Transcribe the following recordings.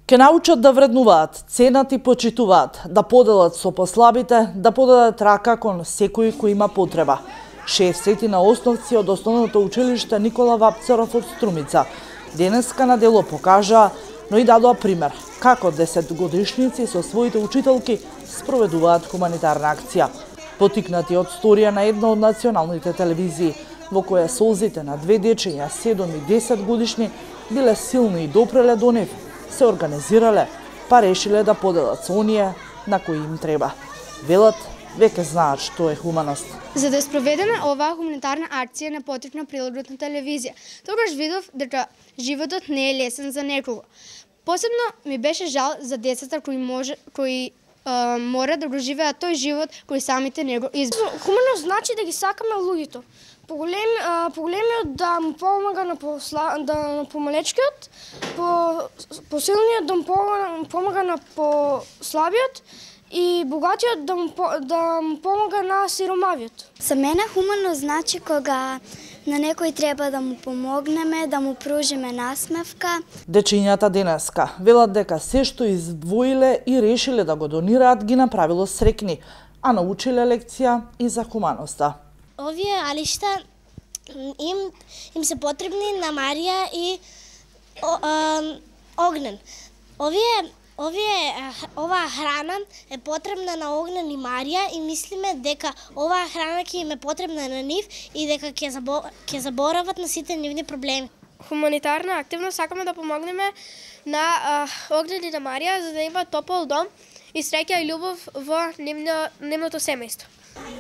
Ке научат да вреднуваат, ценат и почитуваат, да поделат со послабите, да подадат рака кон секој кој има потреба. 60 основци од Основното училиште Никола Вапцаров од Струмица денеска на дело покажаа, но и дадоа пример како 10-годишници со своите учителки спроведуваат хуманитарна акција. Потикнати од сторија на една од националните телевизии, во која солзите на две дечиња 7 и 10 годишни биле силни и допреле до нив, се организирале, па решиле да поделат со оние на кои им треба. Велат, веќе знаат што е хуманост. За да спроведеме оваа хуманитарна акција на потребна прилогот на телевизија. Тогаш видов дека животот не е лесен за некого. Посебно ми беше жал за децата кои мора да го живеат тој живот кој самите не го избрале. Хуманост значи да ги сакаме луѓето. Поголемиот да му помага на помалечкиот, посилниот да му помага на послабиот и богатиот да му помага на сиромавиот. За мене хуманост значи кога на некој треба да му помогнеме, да му пружиме насмевка. Дечињата денеска велат дека се што издвоиле и решиле да го донираат ги направило срекни, а научиле лекција и за хуманоста. Овие алишта им се потребни на Марија и Огнен. Оваа храна е потребна на Огнен и Марија и мислиме дека оваа храна ќе им е потребна на нив и дека ќе заборават на сите нивни проблеми. Хуманитарна активност сакаме да помогнеме на Огнен и на Марија за да имаат топол дом и среќа и љубов во нивното семејство.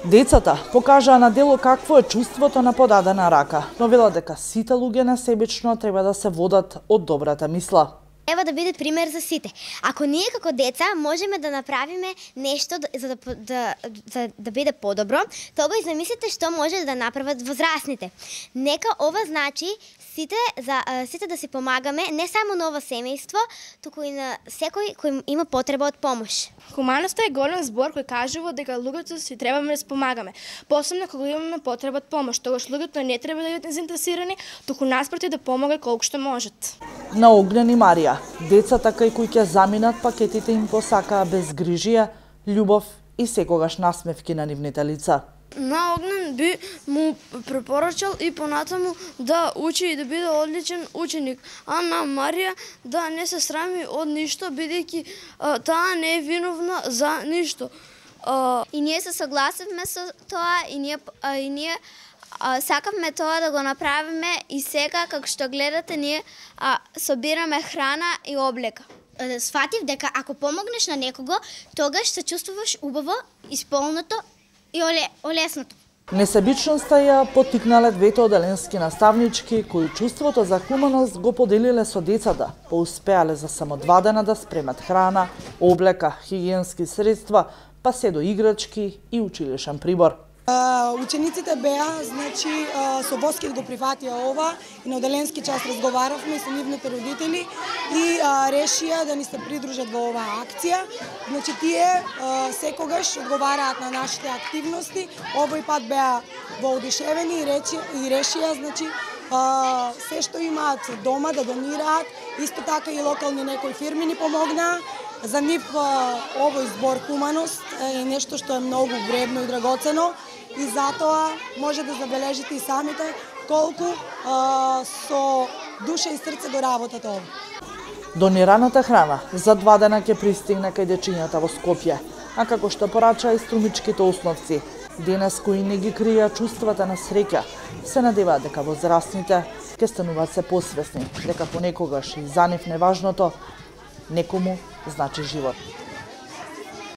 Децата покажаа на дело какво е чувството на подадена рака, но велат дека сите луѓе насебично треба да се водат од добрата мисла. Треба да биде пример за сите. Ако ние како деца можеме да направиме нешто за да биде подобро, тогаш замислете што може да направат возрастните. Нека ова значи сите да си помагаме не само на ова семејство, туку и на секој кој има потреба од помош. Хуманоста е голем збор кој кажува дека луѓето си требаме да се помагаме. Посебно кога имаме потреба од помош, тогаш луѓето не треба да бидат заинтересирани, туку наспроти да помага колку што можат. На Огнен и Марија, децата кај кои ќе заминат пакетите им посакаа безгрижие, љубов и секогаш насмевки на нивните лица. На Огнен би му препорачал и понатаму да учи и да биде одличен ученик, а на Марија да не се срами од ништо, бидејќи таа не е виновна за ништо. И ние се согласивме со тоа и ние сакавме тоа да го направиме и сега, како што гледате, ние собираме храна и облека. Сфатив дека ако помогнеш на некого, тогаш се чувствуваш убаво, исполнето и олесното. Несебичноста ја поттикнале двете оделенски наставнички кои чувството за хуманост го поделиле со децата, успеале за само 2 дена да спремат храна, облека, хигиенски средства, па се до играчки и училишен прибор. Учениците беа, со воскит го прифатија ова и на оделенски час разговаравме со нивните родители и решија да ни се придружат во оваа акција. Тие секогаш одговараат на нашите активности, овој пат беа воодушевени и решија, се што имаат дома да донираат, исто така и локални некои фирми ни помогнаа. За нив овој збор хуманост е нешто што е многу вредно и драгоцено и затоа може да забележите и самите колку со душа и срце го работат ова. Донираната храна за 2 дена ќе пристигне кај дечињата во Скопје, а како што порачаа и струмичките основци, денес кои не ги кријат чувствата на среќа, се надеваат дека возрастните ќе стануваат се посвесни, дека понекогаш и за нив неважното некому значи живот.